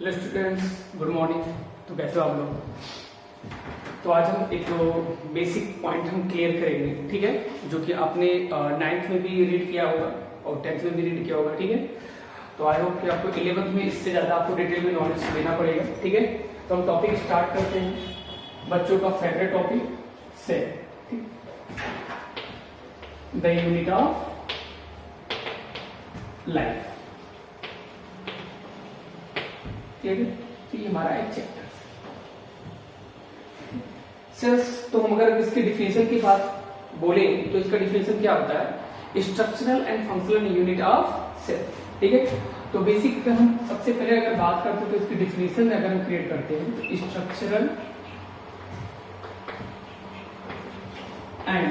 Hello students, good morning. तो कैसे हो आप लोग? तो आज हम एक बेसिक पॉइंट हम क्लियर करेंगे, ठीक है, जो कि आपने 9th में भी रीड किया होगा और 10th में भी रीड किया होगा, ठीक है। तो आई होप कि आपको 11th में इससे ज़्यादा आपको डिटेल में नॉलेज देना पड़ेगा, ठीक है। तो हम टॉपिक स्टार्ट करते हैं, बच्चों का favourite topic cell, the unit of life, ठीक है। तो ये हमारा एक चैप्टर सेल्स। तो हम अगर इसके डिफिनेशन की बात बोले तो इसका डिफिनेशन क्या होता है? Structural and functional unit of cell, ठीक है। तो बेसिक हम सबसे पहले अगर बात करते हैं तो इसकी डिफिनेशन अगर हम क्रिएट करते हैं तो structural and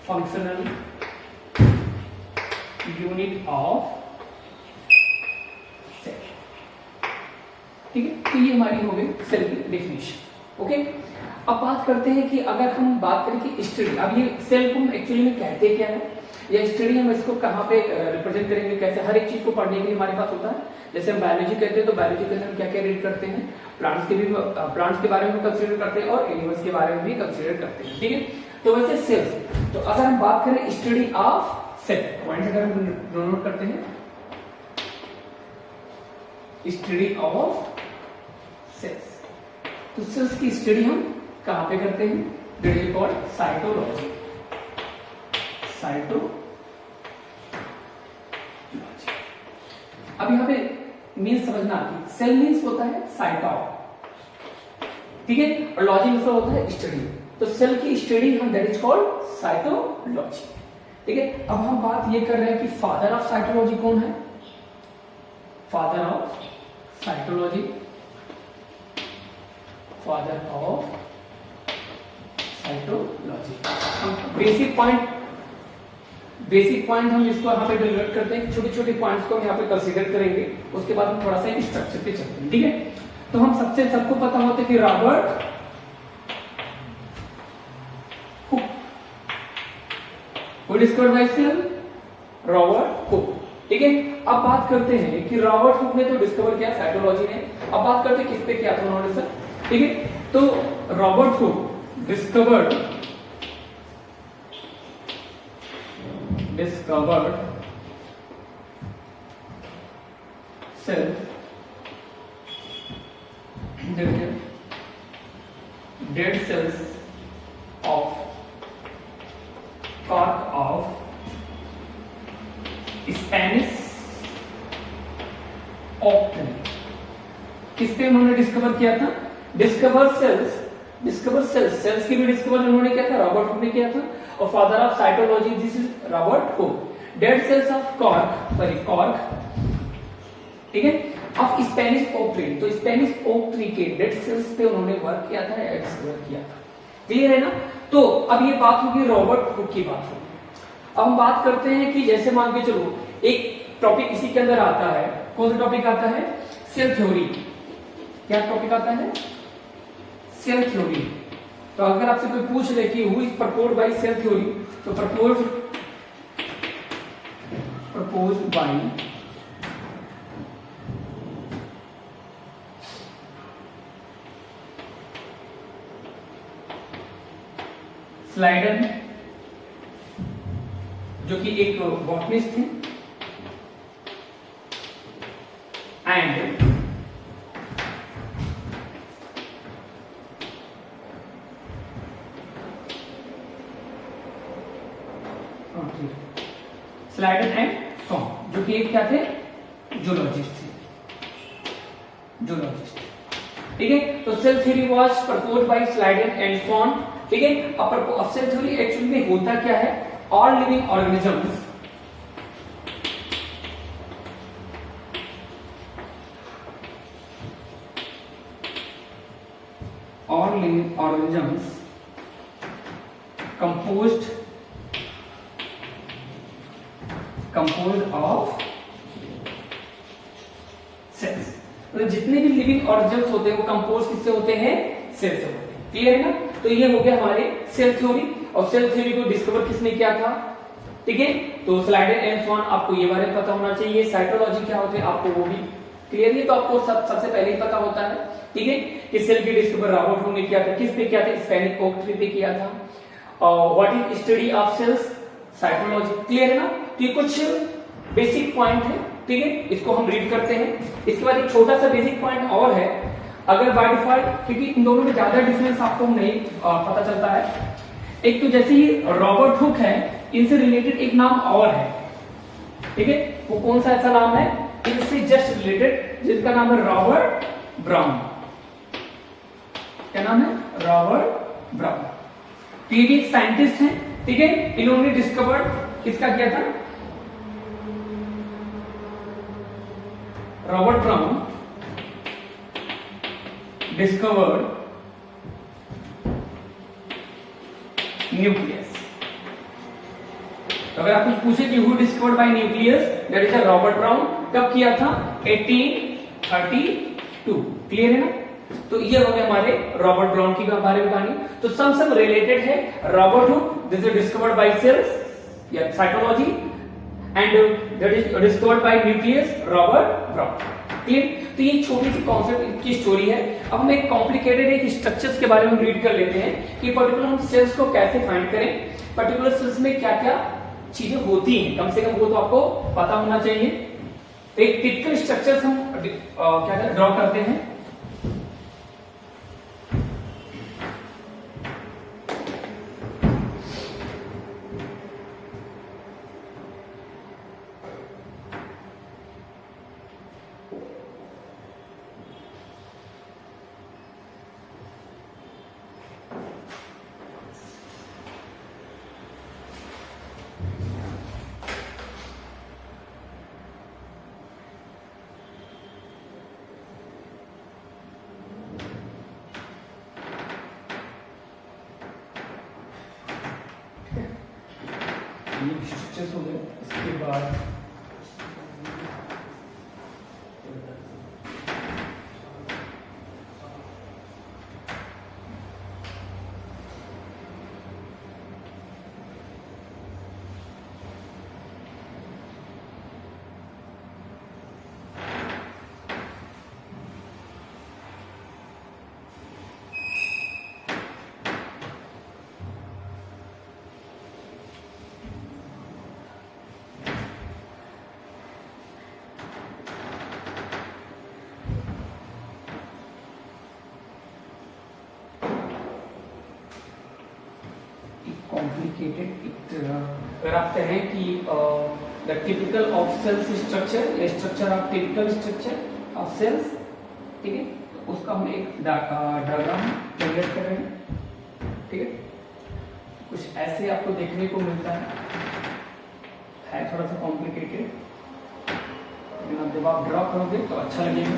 functional unit of, ठीक है। तो ये हमारी हो गई सेल की डेफिनेशन, ओके। अब बात करते हैं कि अगर हम बात करें कि स्टडी, अब ये सेल को हम एक्चुअली में कहते क्या है या स्टडी हम इसको कहाँ पे रिप्रेजेंट करेंगे, कैसे? हर एक चीज को पढ़ने के लिए हमारे पास होता है। जैसे हम बायोलॉजी कहते हैं तो बायोलॉजी के अंदर हम क्या क्या रीड करते हैं, प्लांट्स के बारे में कंसिडर करते हैं और एनिमल्स के बारे में भी कंसिडर करते हैं, ठीक है। तो वैसे सेल्स, तो अगर हम बात करें स्टडी ऑफ सेल, पॉइंट अगर हम नोट करते हैं, स्टडी ऑफ सेल्स, तो सेल्स की स्टडी हम कहां पे करते हैं? That is called cytology. Cytology. अब यहां पे मीन्स समझना आती, सेल मीन्स होता है साइटो, ठीक है, और लॉजी मीन्स होता है स्टडी। तो सेल की स्टडी हम दैट इज कॉल्ड साइटोलॉजी, ठीक है। अब हम बात ये कर रहे हैं कि फादर ऑफ साइटोलॉजी कौन है? Father of cytology, father of cytology. Basic point हम इसको यहाँ पे डिवाइड करते हैं, छोटे छोटे पॉइंट्स को हम यहाँ पे कंसीडर करेंगे, उसके बाद हम थोड़ा सा स्ट्रक्चर पे चलते हैं, ठीक है। तो हम सबको पता होता है कि Robert Hooke, who discovered by cell? Robert Hooke, ठीक है। अब बात करते हैं कि रॉबर्ट हुक ने तो डिस्कवर किया साइटोलॉजी ने। अब बात करते हैं किस पे किया था उन्होंने सर, ठीक है। तो Robert Hooke discovered cell, dead cells of cork of Spanish oak tree. किस पे उन्होंने डिस्कवर किया था? डिस्कवर सेल्स की भी डिस्कवर उन्होंने किया था, रॉबर्ट हुक ने किया था। और father of cytology this is Robert Hooke. Dead cells of cork, ठीक है, ऑफ स्पेनिश ओक ट्री। तो स्पेनिश ओक ट्री के डेड सेल्स पे उन्होंने वर्क किया था या डिस्कवर किया था, क्लियर है ना। तो अब ये बात होगी रॉबर्ट हुक की बात होगी। अब हम बात करते हैं कि जैसे मान के चलो एक टॉपिक इसी के अंदर आता है, कौन सा टॉपिक आता है? Cell theory. क्या टॉपिक आता है? Cell theory. तो अगर आपसे कोई पूछ ले कि who is proposed by cell theory, तो प्रपोज्ड बाय स्लाइडन, जो कि एक बॉटनिस्ट थे, एंड स्लाइडन एंड सॉन्ग, जो कि एक क्या थे? जूलॉजिस्ट थे, ठीक है। तो cell theory was proposed by Schleiden and सॉन्ग, ठीक है। अब सेल थ्योरी एक्चुअली में होता क्या है? All living organisms, composed of cells. मतलब जितने भी लिविंग ऑर्गेनिजम्स होते हैं वो कंपोज किससे होते हैं? सेल से होते हैं, क्लियर है ना। तो ये हो गया हमारे सेल थ्योरी। और सेल थ्योरी को डिस्कवर किसने किया था? ठीक है। तो स्लाइडर एंड ऑन आपको ये बारे में पता होना चाहिए। साइटोलॉजी क्या होते हैं आपको वो भी क्लियरली तो आपको सबसे पहले ही पता होता है, ठीक है, कि सेल की डिस्कवर रॉबर्ट हुक ने किया था। किस पे किया था? स्पेनिक ओक ट्री पे किया था। और what is study of cells? Cytology. Clear है ना? तो ये कुछ बेसिक पॉइंट है, ठीक है, इसको हम रीड करते हैं। इसके बाद एक छोटा सा बेसिक पॉइंट और है, अगर बाय डिफॉल्ट, क्योंकि इन दोनों में ज्यादा डिफरेंस आपको नहीं पता चलता है। एक तो जैसे ही रॉबर्ट हुक है, इनसे रिलेटेड एक नाम और है, ठीक है, वो कौन सा ऐसा नाम है इनसे जस्ट रिलेटेड, जिसका नाम है रॉबर्ट ब्राउन। क्या नाम है? Robert brown. तो ये भी एक साइंटिस्ट है, ठीक है, इन्होंने डिस्कवर्ड किसका किया था? Robert brown discovered nucleus. तो अगर आप कुछ पूछे कि who discovered by nucleus, that is Robert brown. कब किया था? 1832। क्लियर है ना? तो ये हो गए हमारे रॉबर्ट ब्राउन की बारे में कहानी। तो सब रिलेटेड है। Robert Hooke, this is discovered by cells या cytology, and that is discovered by nucleus, Robert Brown. Clear? तो ये छोटी सी कॉन्सेप्ट की स्टोरी है। अब हम एक कॉम्प्लिकेटेड एक स्ट्रक्चर्स के बारे में रीड कर लेते हैं कि पर्टिकुलर हम सेल्स को कैसे फाइंड करें, पर्टिकुलर सेल्स में क्या क्या चीजें होती हैं, कम से कम वो तो आपको पता होना चाहिए। एक टिपिकल स्ट्रक्चर्स हम क्या ड्रॉ करते हैं। स्ट्रक्चर्स हो गए। इसके बाद कॉम्प्लिकेटेड अगर आप कहें कि the typical of cells structure, structure of typical structure of cells, ठीक है, तो उसका हम एक डायग्राम जनरेट कर रहे हैं, ठीक है। कुछ ऐसे आपको देखने को मिलता है थोड़ा सा कॉम्प्लिकेटेड, लेकिन जब आप ड्रॉ करोगे तो अच्छा लगेगा।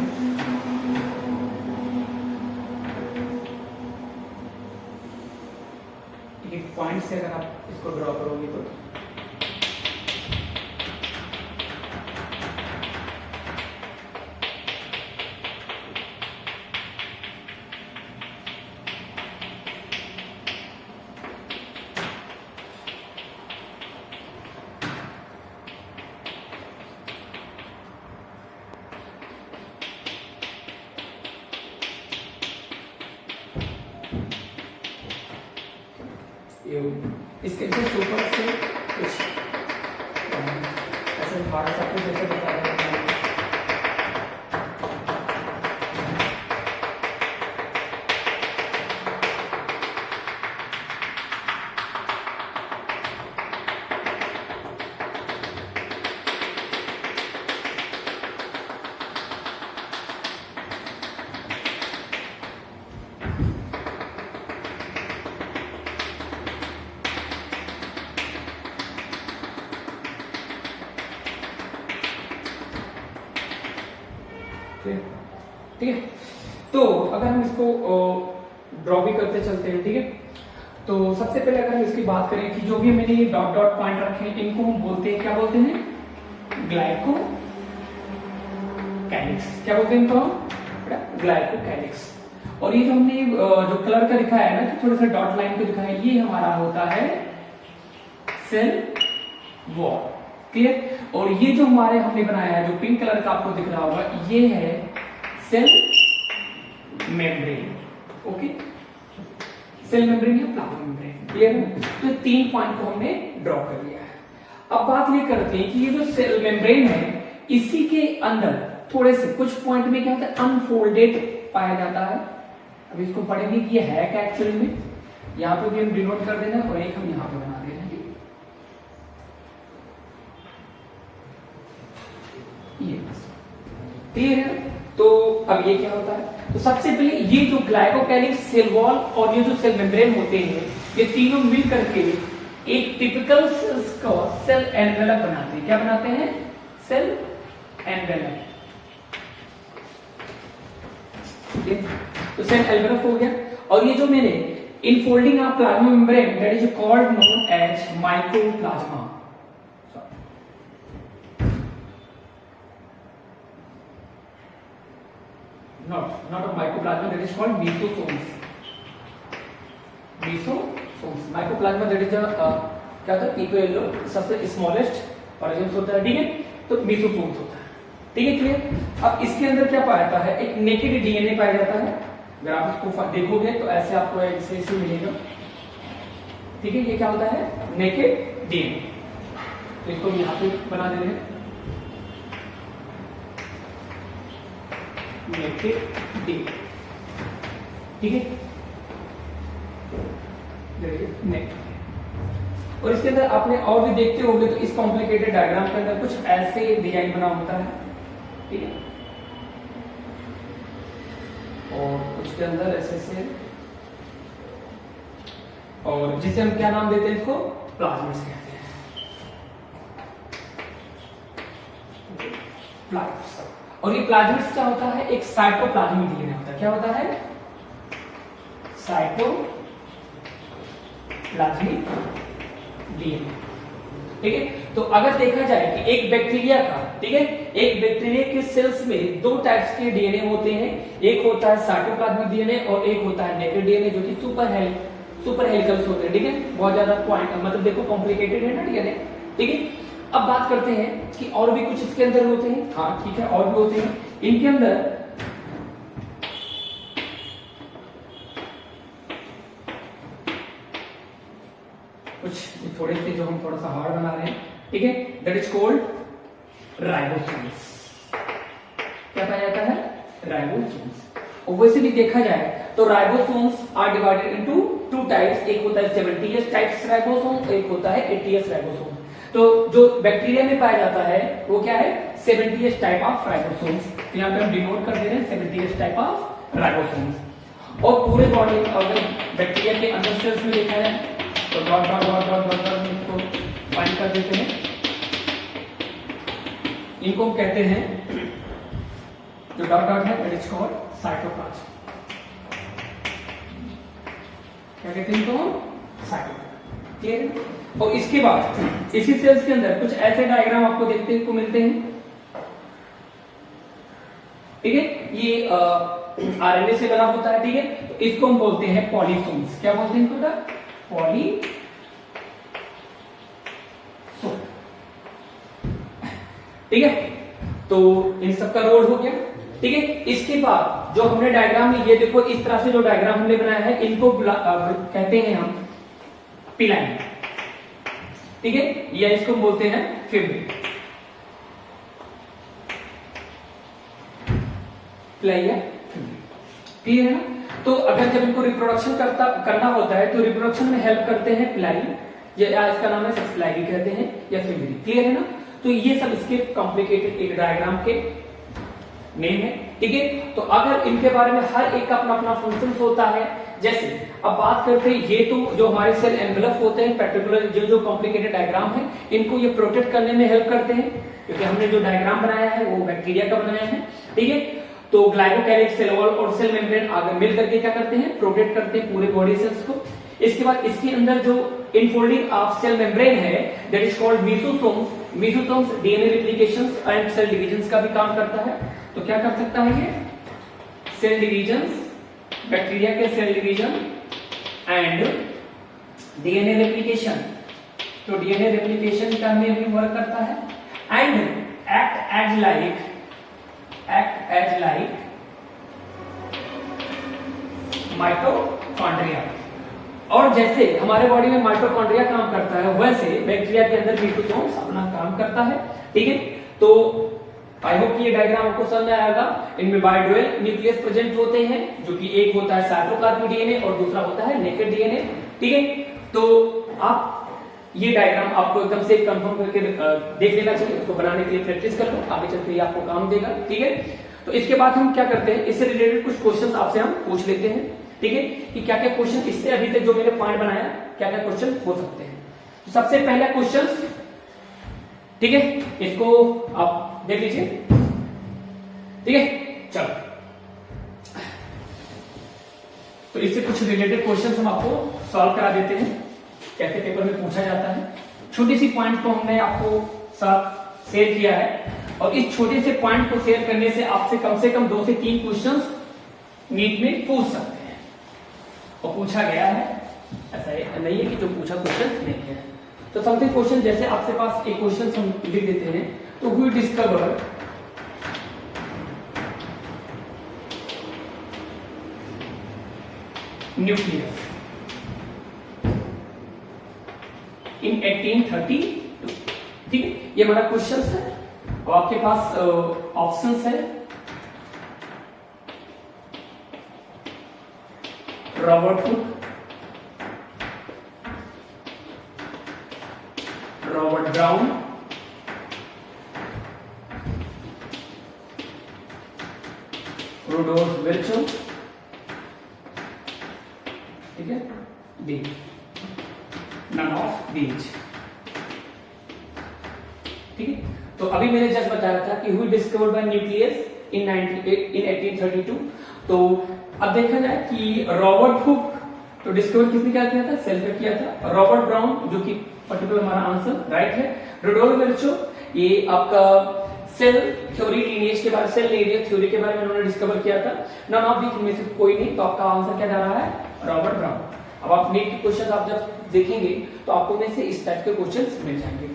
एक पॉइंट से अगर आप इसको ड्रॉ करोगे तो इसके जस्ट ऊपर से कुछ ऐसे हमारा सब कुछ जैसे बता रहे हैं। ठीक है, तो अगर हम इसको ड्रॉ भी करते चलते हैं, ठीक है, तो सबसे पहले अगर हम इसकी बात करें कि जो भी मैंने ये डॉट डॉट पॉइंट रखे हैं, इनको हम बोलते हैं, क्या बोलते हैं? ग्लाइकोकैलिक्स। क्या बोलते हैं इनको? ग्लाइकोकैलिक्स। और ये जो हमने जो कलर का दिखाया है ना, कि थोड़ा सा डॉट लाइन को दिखाया है, ये हमारा होता है सेल वॉल। क्लियर? और ये जो हमारे हमने बनाया है, जो पिंक कलर का आपको दिख रहा होगा, ये है cell membrane. Okay, cell membrane या प्लाज्मा मेम्ब्रेन। क्लियर है? तो 3 पॉइंट को हमने ड्रॉ कर लिया है। अब बात ये करते हैं कि ये जो सेल मेम्ब्रेन है, इसी के अंदर थोड़े से कुछ पॉइंट में क्या होता है, अनफोल्डेड पाया जाता है। अब इसको पढ़ेंगे कि ये है क्या एक्चुअली में। यहाँ पे भी हम डिनोट कर देना और एक हम यहाँ पे बना दे रहे हैं। ये क्लियर है? तो अब ये क्या होता है, तो सबसे पहले ये जो ग्लाइकोकैलिक सेल वॉल और ये जो सेल मेम्ब्रेन होते हैं, ये तीनों मिल करके एक टिपिकल सेल्स का सेल एनवेलप बनाते हैं। क्या बनाते हैं? Cell envelope. तो सेल एनवेलप हो गया। और ये जो मैंने infolding of plasma membrane, that is called known as mycoplasma. not a mycoplasma, that is called mesosomes. Mesosomes, mycoplasma that is क्या होता है, पिकोएलो सबसे स्मॉलेस्ट ऑर्गेन्स होता है। ठीक है, तो मेसोसोम्स होता है। ठीक है, क्लियर? अब इसके अंदर क्या पाया जाता है, एक नेकेड डीएनए पाया जाता है। अगर आप इसको देखोगे तो ऐसे आपको ऐसे मिलेगा। ठीक है, ये क्या होता है, नेकेड डीएनए। तो इसको यहाँ पे बना दे रहे हैं, नेकेड डीएनए। ठीक है, नेकेड। और इसके अंदर आपने और भी देखते होंगे तो इस कॉम्प्लिकेटेड डायग्राम के अंदर कुछ ऐसे डिजाइन बना होता है। ठीक है, और कुछ के अंदर ऐसे से, और जिसे हम क्या नाम देते हैं, इसको प्लाज्मिड्स कहते हैं। प्लाज्मिड्स। और ये प्लाज्मिड्स क्या होता है, एक साइटोप्लाज्मिक डीएनए होता है। क्या होता है? Cytoplasmic DNA. ठीक है, तो अगर देखा जाए कि एक बैक्टीरिया का, ठीक है, एक बैक्टीरिया के सेल्स में 2 टाइप्स के डीएनए होते हैं। एक होता है साइटोप्लाज्मिक डीएनए और एक होता है नेकेड डीएनए, जो कि सुपर हेलिकल्स होते हैं। ठीक है, बहुत ज्यादा पॉइंट, मतलब देखो कॉम्प्लिकेटेड है ना डीएनए। ठीक है, अब बात करते हैं कि और भी कुछ इसके अंदर होते हैं। हाँ ठीक है, और भी होते हैं इनके अंदर। कुछ थोड़े से जो हम थोड़ा सा हार्ड बना रहे हैं। ठीक है, दैट इज कॉल्ड राइबोसोम्स। क्या पाया जाता है? राइबोसोम्स। और वैसे भी देखा जाए तो ribosomes are divided into 2 types. एक होता है 70s टाइप्स राइबोसोम, एक होता है 80s राइबोसोम। तो जो बैक्टीरिया में पाया जाता है वो क्या है, 70s टाइप ऑफ राइबोसोम्स। यहाँ पे हम डिनोट कर दे रहे हैं 70s टाइप ऑफ राइबोसोम्स। और पूरे बॉडी में अगर बैक्टीरिया के अंदर सेल्स में देखा जाए तो dot dot dot dot dot dot इनको फाइंड कर देते हैं। इनको हम कहते हैं, जो डॉट डॉट है दैट इज कॉल्ड साइटोप्लाज्म। क्या कहते हैं इनको? साइटोप्लाज्म। क्लियर? और इसके बाद इसी सेल्स के अंदर कुछ ऐसे डायग्राम आपको देखने को मिलते हैं। ठीक है, ये आरएनए से बना होता है। ठीक है, तो इसको हम बोलते हैं पॉलीसोम्स। क्या बोलते हैं इनको? पॉलीसोम। ठीक है, तो इन सबका रोल हो गया। ठीक है, इसके बाद जो हमने डायग्राम में, ये देखो इस तरह से जो डायग्राम हमने बनाया है, इनको कहते हैं हम पिलाइन। ठीक है, या इसको बोलते हैं फिब्रिल। पिलाइन, क्लियर है ना? तो अगर जब इनको रिप्रोडक्शन करना होता है तो रिप्रोडक्शन में हेल्प करते हैं पिलाइन, या इसका नाम है सेक्सुअलिटी कहते हैं, या फिब्रिल। क्लियर है ना? तो ये सब इसके कॉम्प्लिकेटेड एक डायग्राम के नेम है। ठीक है, तो अगर इनके बारे में हर एक का अपना अपना फंक्शन होता है। जैसे अब बात करते हैं, ये तो जो हमारे सेल एनवेलप होते हैं, पर्टिकुलर जो कॉम्प्लिकेटेड डायग्राम है, इनको ये प्रोटेक्ट करने में हेल्प करते हैं, क्योंकि हमने जो डायग्राम बनाया है वो बैक्टीरिया का बनाया है। ठीक है, तो ग्लाइकोकैलिक सेल वॉल और सेल मेम्ब्रेन आगे मिल करके क्या करते हैं, प्रोटेक्ट करते हैं पूरे बॉडी सेल्स को। इसके बाद इसके अंदर जो इनफोल्डिंग ऑफ सेल मेम्ब्रेन है that is called mesosomes. Mesosomes DNA replications and cell divisions का भी काम करता है। तो क्या कर सकता है ये, सेल डिविजन्स, बैक्टीरिया के cell division and DNA replication तो डीएनए रेप्लिकेशन का में भी वर्क करता है and act as like mitochondria. और जैसे हमारे बॉडी में माइटोकॉन्ड्रिया काम करता है वैसे बैक्टीरिया के अंदर लिसोसोम्स अपना काम करता है। ठीक है, तो आई होप कि ये डायग्राम आपको समझ में आएगा। इनमें बायोडुअल न्यूक्लियस प्रेजेंट होते हैं, जो कि एक होता है साइटोप्लाज्मिक डीएनए और दूसरा होता है नेकेड डीएनए। ठीक है, तो आप ये डायग्राम आपको एकदम से कंफर्म करके देख लेना चाहिए, उसको बनाने के लिए प्रैक्टिस कर लो, आगे चलकर ये आपको काम देगा। ठीक है, तो इसके बाद हम क्या करते हैं, इससे रिलेटेड कुछ क्वेश्चंस आपसे हम पूछ लेते हैं। ठीक है, कि क्या क्या क्वेश्चन इससे अभी तक जो मैंने पॉइंट बनाया क्या क्या क्वेश्चन हो सकते हैं। तो सबसे पहला क्वेश्चन, ठीक है, इसको आप देख लीजिए। ठीक है, चलो, तो इससे कुछ रिलेटेड क्वेश्चन हम आपको सॉल्व करा देते हैं, कैसे पेपर में पूछा जाता है। छोटी सी पॉइंट को हमने आपको साथ शेयर किया है और इस छोटे से पॉइंट को शेयर करने से आपसे कम 2 से 3 क्वेश्चंस नीट में पूछ सकते हैं और पूछा गया है, ऐसा नहीं है कि जो पूछा क्वेश्चन नहीं है। तो समथिंग क्वेश्चन जैसे आपके पास एक क्वेश्चन हम लिख देते हैं, तो हु डिस्कवर न्यूक्लियस इन 1832। ठीक है, ये हमारा क्वेश्चन है और आपके पास ऑप्शंस है Robert Hooke, Robert Brown, Rudolf Virchow, ठीक है, डी, नन ऑफ दीज। ठीक है, तो अभी मैंने जस्ट बताया था कि हुई डिस्कवर्ड बाय न्यूक्लियस इन 1832। तो अब देखा जाए कि रॉबर्ट हुक तो डिस्कवर किसने क्या किया था, सेल का किया था। रॉबर्ट ब्राउन जो कि पर्टिकुलर हमारा आंसर राइट है। रुडोल्फ विर्चो ये आपका सेल थ्योरी लीनिएज के बारे में, सेल लीनिएज थ्योरी के बारे में उन्होंने डिस्कवर किया था। नन ऑफ दीज में से कोई नहीं, तो आपका आंसर क्या जा रहा है, रॉबर्ट ब्राउन। अब आप नीट के क्वेश्चन आप जब देखेंगे तो आपको में से इस टाइप के क्वेश्चन मिल जाएंगे।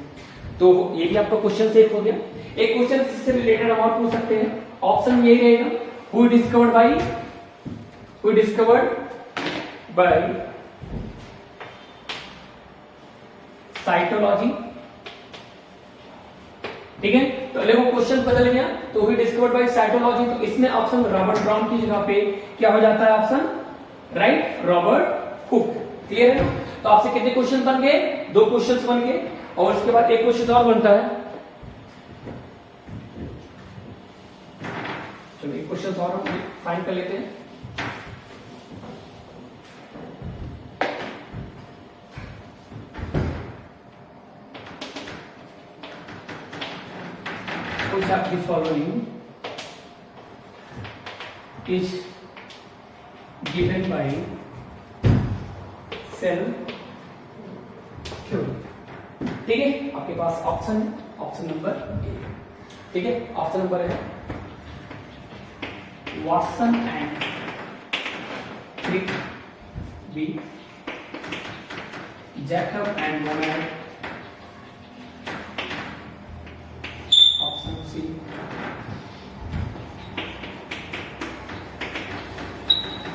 तो ये भी आपका क्वेश्चन से एक हो गया। एक क्वेश्चन इससे रिलेटेड हम और पूछ सकते हैं, ऑप्शन यही रहेगा, हु डिस्कवर्ड बाय साइटोलॉजी। ठीक है, तो देखो क्वेश्चन बदल गया, तो हुई डिस्कवर्ड बाय साइटोलॉजी, तो इसमें ऑप्शन रॉबर्ट ब्राउन की जगह पे क्या हो जाता है, option right Robert Hooke. Clear है ना? तो आपसे कितने क्वेश्चन बन गए, 2 क्वेश्चंस बन गए और उसके बाद एक क्वेश्चन और बनता है। चलो एक क्वेश्चन और हम फाइंड कर लेते हैं। Which of the following is given by cell theory? ठीक है, आपके पास ऑप्शन है, ऑप्शन नंबर ए। ठीक है, ऑप्शन नंबर है Watson and Crick, B Jacob and Monod, option C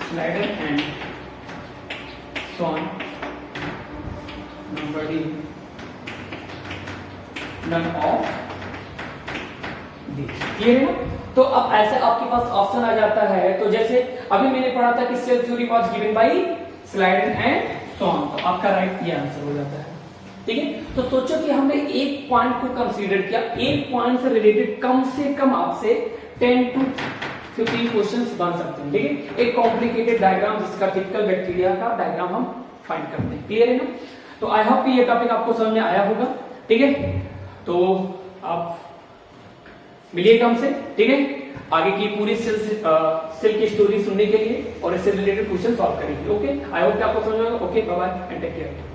Schleiden and Schwann, number D none of this. Clear है ना? तो अब ऐसे आपके पास ऑप्शन आ जाता है, तो जैसे अभी मैंने पढ़ा था कि cell theory was given by Schleiden and Schwann, तो आपका राइट ये आंसर हो जाता है। ठीक है, तो सोचो कि हमने एक पॉइंट को कंसीडर किया, एक पॉइंट से रिलेटेड कम से कम आपसे 10 to 15 क्वेश्चंस बन सकते हैं। ठीक है, एक कॉम्प्लिकेटेड डायग्राम जिसका टिपिकल बैक्टीरिया का डायग्राम हम फाइंड करते हैं। क्लियर है ना? तो आई होप कि ये टॉपिक आपको समझ में आया होगा। ठीक है, तो आप मिलिएगा हमसे। ठीक है, आगे की पूरी सेल की स्टोरी सुनने के लिए और इससे रिलेटेड क्वेश्चन सॉल्व करेंगे। ओके, आई होप कि आपको समझ में आएगा। Okay, bye bye and take care.